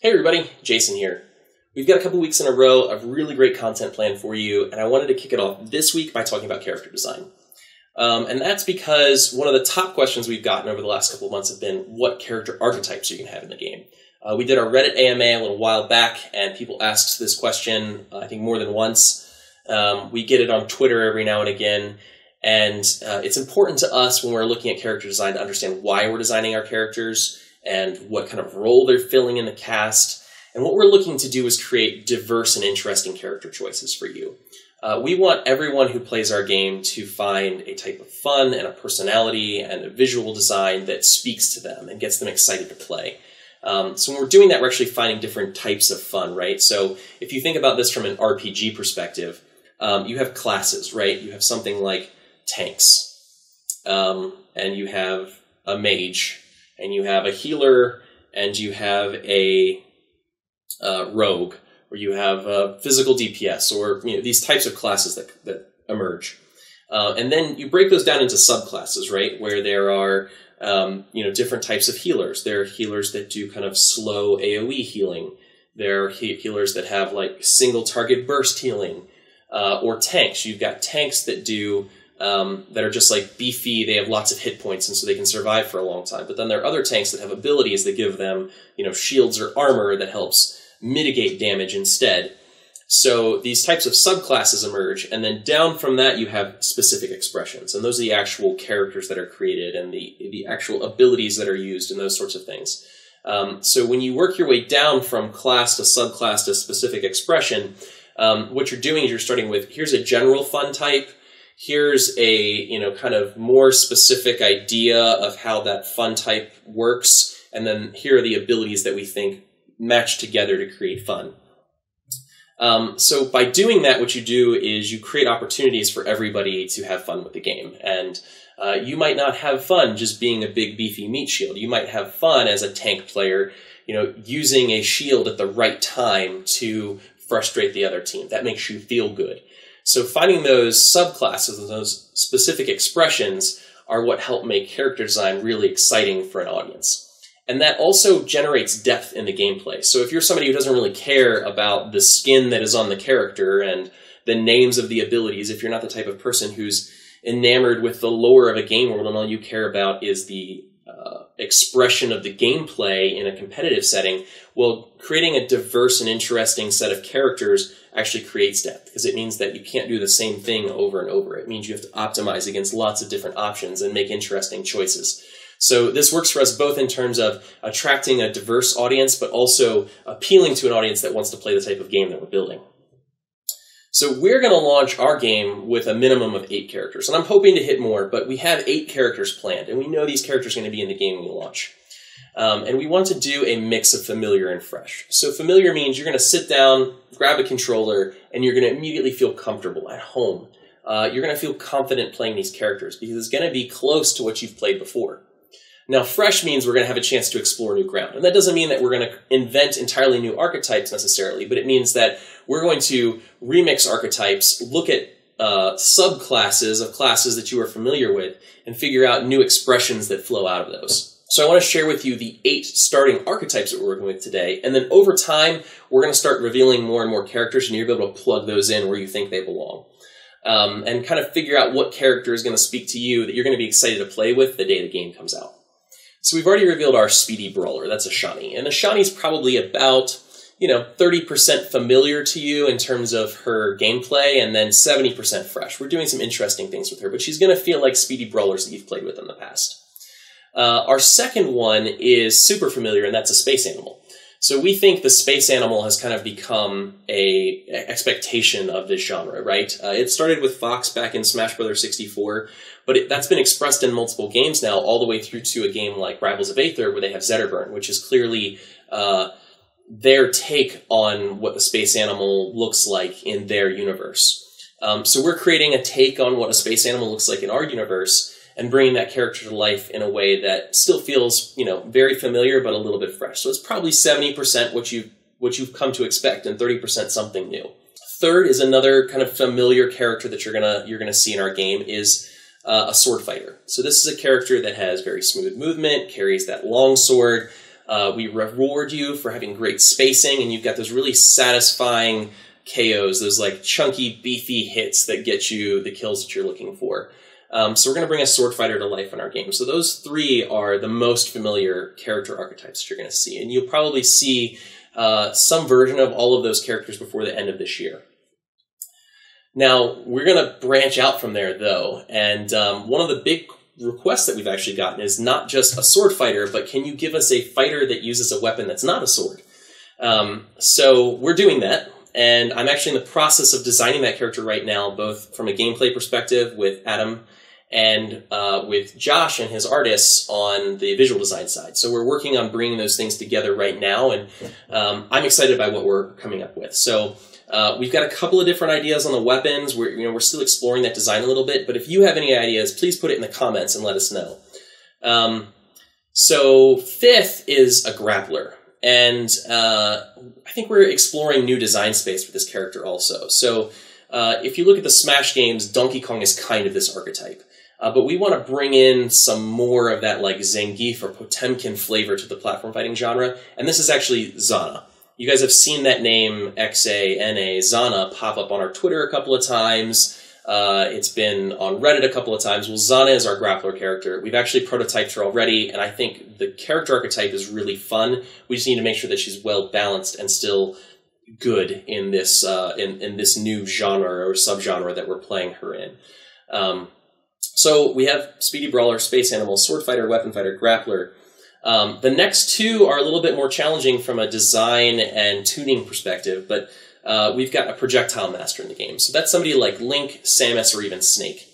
Hey everybody, Jason here. We've got a couple weeks in a row of really great content planned for you, and I wanted to kick it off this week by talking about character design. And that's because one of the top questions we've gotten over the last couple of months have been what character archetypes are you going to have in the game? We did our Reddit AMA a little while back, and people asked this question, I think more than once. We get it on Twitter every now and again, and it's important to us when we're looking at character design to understand why we're designing our characters and what kind of role they're filling in the cast. And what we're looking to do is create diverse and interesting character choices for you. We want everyone who plays our game to find a type of fun and a personality and a visual design that speaks to them and gets them excited to play. So when we're doing that, we're actually finding different types of fun, right? So if you think about this from an RPG perspective, you have classes, right? You have something like tanks, and you have a mage, and you have a healer, and you have a rogue, or you have a physical DPS, or these types of classes that emerge. And then you break those down into subclasses, right? Where there are different types of healers. There are healers that do kind of slow AoE healing. There are healers that have like single target burst healing, or tanks. You've got tanks that do that are just like beefy, they have lots of hit points and so they can survive for a long time. But then there are other tanks that have abilities that give them, shields or armor that helps mitigate damage instead. So these types of subclasses emerge, and then down from that you have specific expressions, and those are the actual characters that are created and the actual abilities that are used and those sorts of things. So when you work your way down from class to subclass to specific expression, what you're doing is you're starting with, here's a general fun type, here's a kind of more specific idea of how that fun type works, and then here are the abilities that we think match together to create fun. So by doing that, what you do is you create opportunities for everybody to have fun with the game. And you might not have fun just being a big beefy meat shield. You might have fun as a tank player, using a shield at the right time to frustrate the other team. That makes you feel good. So finding those subclasses and those specific expressions are what help make character design really exciting for an audience. And that also generates depth in the gameplay. So if you're somebody who doesn't really care about the skin that is on the character and the names of the abilities, if you're not the type of person who's enamored with the lore of a game world and all you care about is the expression of the gameplay in a competitive setting, well, creating a diverse and interesting set of characters actually creates depth, because it means that you can't do the same thing over and over. It means you have to optimize against lots of different options and make interesting choices. So this works for us both in terms of attracting a diverse audience, but also appealing to an audience that wants to play the type of game that we're building. So we're going to launch our game with a minimum of 8 characters, and I'm hoping to hit more, but we have 8 characters planned, and we know these characters are going to be in the game when we launch. And we want to do a mix of familiar and fresh. So familiar means you're going to sit down, grab a controller, and you're going to immediately feel comfortable at home. You're going to feel confident playing these characters because it's going to be close to what you've played before. Now, fresh means we're going to have a chance to explore new ground. And that doesn't mean that we're going to invent entirely new archetypes necessarily, but it means that we're going to remix archetypes, look at subclasses of classes that you are familiar with, and figure out new expressions that flow out of those. So I want to share with you the 8 starting archetypes that we're working with today, and then over time, we're going to start revealing more and more characters, and you're going to be able to plug those in where you think they belong. And kind of figure out what character is going to speak to you that you're going to be excited to play with the day the game comes out. So we've already revealed our Speedy Brawler. That's Ashani. And Ashani's probably about, 30% familiar to you in terms of her gameplay, and then 70% fresh. We're doing some interesting things with her, but she's going to feel like Speedy Brawlers that you've played with in the past. Our second one is super familiar, and that's a space animal. So we think the space animal has kind of become an expectation of this genre, right? It started with Fox back in Smash Bros. 64, but that's been expressed in multiple games now, all the way through to a game like Rivals of Aether, where they have Zetterburn, which is clearly their take on what the space animal looks like in their universe. So we're creating a take on what a space animal looks like in our universe, and bringing that character to life in a way that still feels, very familiar, but a little bit fresh. So it's probably 70% what you've come to expect, and 30% something new. Third is another kind of familiar character that you're gonna see in our game is a sword fighter. So this is a character that has very smooth movement, carries that long sword, We reward you for having great spacing, and you've got those really satisfying KOs, those like chunky, beefy hits that get you the kills that you're looking for. So we're going to bring a sword fighter to life in our game. So those three are the most familiar character archetypes that you're going to see, and you'll probably see some version of all of those characters before the end of this year. Now, we're going to branch out from there, though, and one of the big requests that we've actually gotten is not just a sword fighter, but can you give us a fighter that uses a weapon that's not a sword? So we're doing that, and I'm actually in the process of designing that character right now, both from a gameplay perspective with Adam and with Josh and his artists on the visual design side. So we're working on bringing those things together right now, and I'm excited by what we're coming up with. So we've got a couple of different ideas on the weapons. We're still exploring that design a little bit, but if you have any ideas, please put it in the comments and let us know. So fifth is a grappler, and I think we're exploring new design space for this character also. So if you look at the Smash games, Donkey Kong is kind of this archetype. But we want to bring in some more of that like Zangief or Potemkin flavor to the platform fighting genre, and this is actually Zana. You guys have seen that name, X-A-N-A, Zana, pop up on our Twitter a couple of times. It's been on Reddit a couple of times. Well, Zana is our grappler character. We've actually prototyped her already, and I think the character archetype is really fun. We just need to make sure that she's well balanced and still good in this in this new genre or subgenre that we're playing her in. So we have Speedy Brawler, Space Animal, Sword Fighter, Weapon Fighter, Grappler. The next two are a little bit more challenging from a design and tuning perspective, but we've got a Projectile Master in the game. So that's somebody like Link, Samus, or even Snake.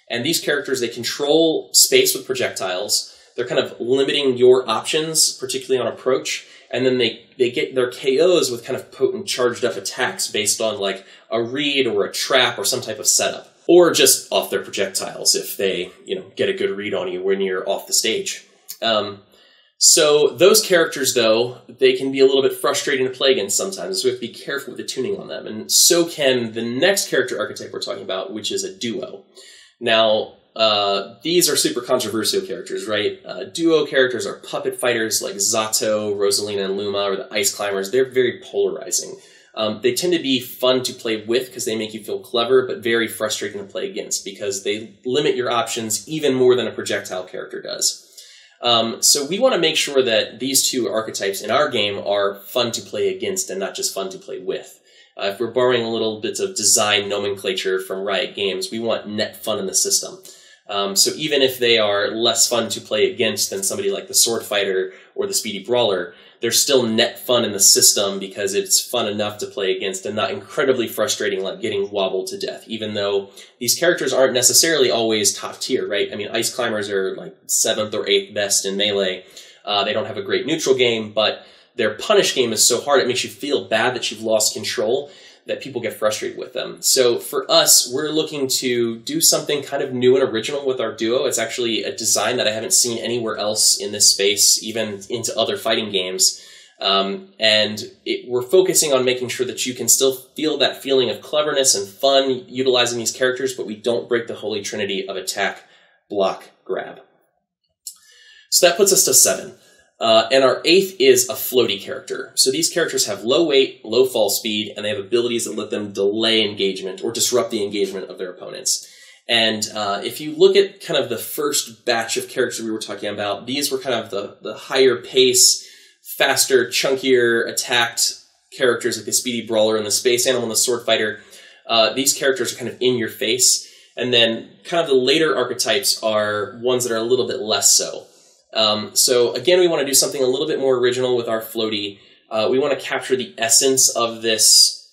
And these characters, they control space with projectiles. They're kind of limiting your options, particularly on approach. And then they get their KOs with kind of potent charged up attacks based on like a read or a trap or some type of setup. Or just off their projectiles if they, get a good read on you when you're off the stage. So those characters, though, they can be a little bit frustrating to play against sometimes, so we have to be careful with the tuning on them. And so can the next character archetype we're talking about, which is a duo. Now, these are super controversial characters, right? Duo characters are puppet fighters like Zato, Rosalina, and Luma, or the Ice Climbers. They're very polarizing. They tend to be fun to play with because they make you feel clever, but very frustrating to play against because they limit your options even more than a projectile character does. So we want to make sure that these two archetypes in our game are fun to play against and not just fun to play with. If we're borrowing a little bit of design nomenclature from Riot Games, we want net fun in the system. So even if they are less fun to play against than somebody like the Sword Fighter or the Speedy Brawler, they're still net fun in the system because it's fun enough to play against and not incredibly frustrating like getting wobbled to death, even though these characters aren't necessarily always top tier, right? I mean, Ice Climbers are like 7th or 8th best in Melee. They don't have a great neutral game, but their punish game is so hard it makes you feel bad that you've lost control that people get frustrated with them. So for us, we're looking to do something kind of new and original with our duo. It's actually a design that I haven't seen anywhere else in this space, even into other fighting games. We're focusing on making sure that you can still feel that feeling of cleverness and fun utilizing these characters, but we don't break the holy trinity of attack, block, grab. So that puts us to 7. And our 8th is a floaty character. So these characters have low weight, low fall speed, and they have abilities that let them delay engagement or disrupt the engagement of their opponents. And if you look at kind of the first batch of characters we were talking about, these were kind of the higher pace, faster, chunkier, attacked characters like the Speedy Brawler and the Space Animal and the Sword Fighter. These characters are kind of in your face. And then kind of the later archetypes are ones that are a little bit less so. So again, we want to do something a little bit more original with our floaty. We want to capture the essence of this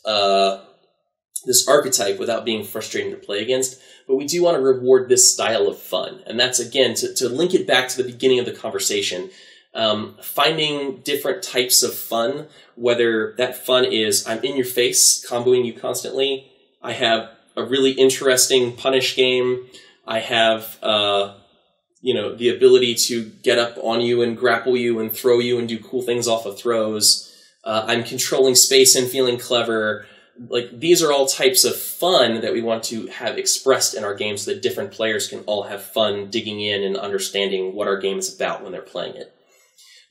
this archetype without being frustrating to play against, but we do want to reward this style of fun. And that's, again, to link it back to the beginning of the conversation, finding different types of fun, whether that fun is I'm in your face, comboing you constantly, I have a really interesting punish game, I have the ability to get up on you and grapple you and throw you and do cool things off of throws. I'm controlling space and feeling clever. Like, these are all types of fun that we want to have expressed in our game so that different players can all have fun digging in and understanding what our game is about when they're playing it.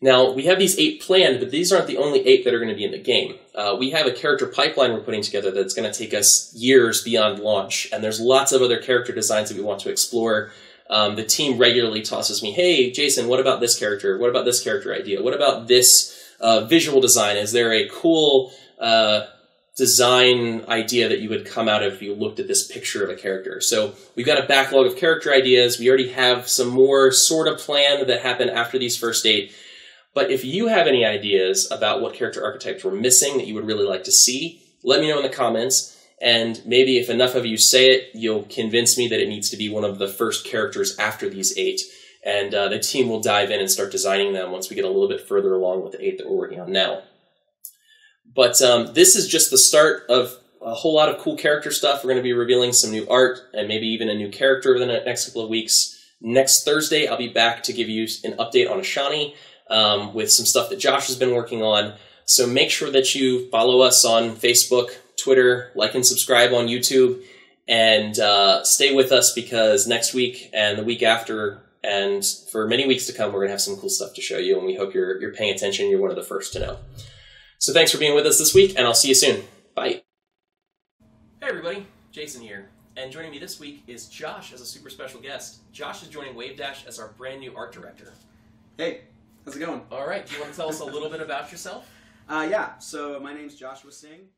Now, we have these 8 planned, but these aren't the only 8 that are going to be in the game. We have a character pipeline we're putting together that's going to take us years beyond launch, and there's lots of other character designs that we want to explore. The team regularly tosses me, hey, Jason, what about this character? What about this character idea? What about this visual design? Is there a cool design idea that you would come out of if you looked at this picture of a character? So we've got a backlog of character ideas. We already have some more sort of planned that happen after these first 8. But if you have any ideas about what character archetypes we're missing that you would really like to see, let me know in the comments. And maybe if enough of you say it, you'll convince me that it needs to be one of the first characters after these 8. And the team will dive in and start designing them once we get a little bit further along with the 8 that we're working on now. But this is just the start of a whole lot of cool character stuff. We're going to be revealing some new art and maybe even a new character over the next couple of weeks. Next Thursday, I'll be back to give you an update on Ashani with some stuff that Josh has been working on. So make sure that you follow us on Facebook, Twitter, like and subscribe on YouTube, and stay with us because next week and the week after and for many weeks to come, we're going to have some cool stuff to show you, and we hope you're paying attention. You're one of the first to know. So thanks for being with us this week, and I'll see you soon. Bye. Hey everybody, Jason here, and joining me this week is Josh as a super special guest. Josh is joining Wavedash as our brand new art director. Hey, how's it going? All right, do you want to tell us a little bit about yourself? Yeah, so my name's Joshua Singh.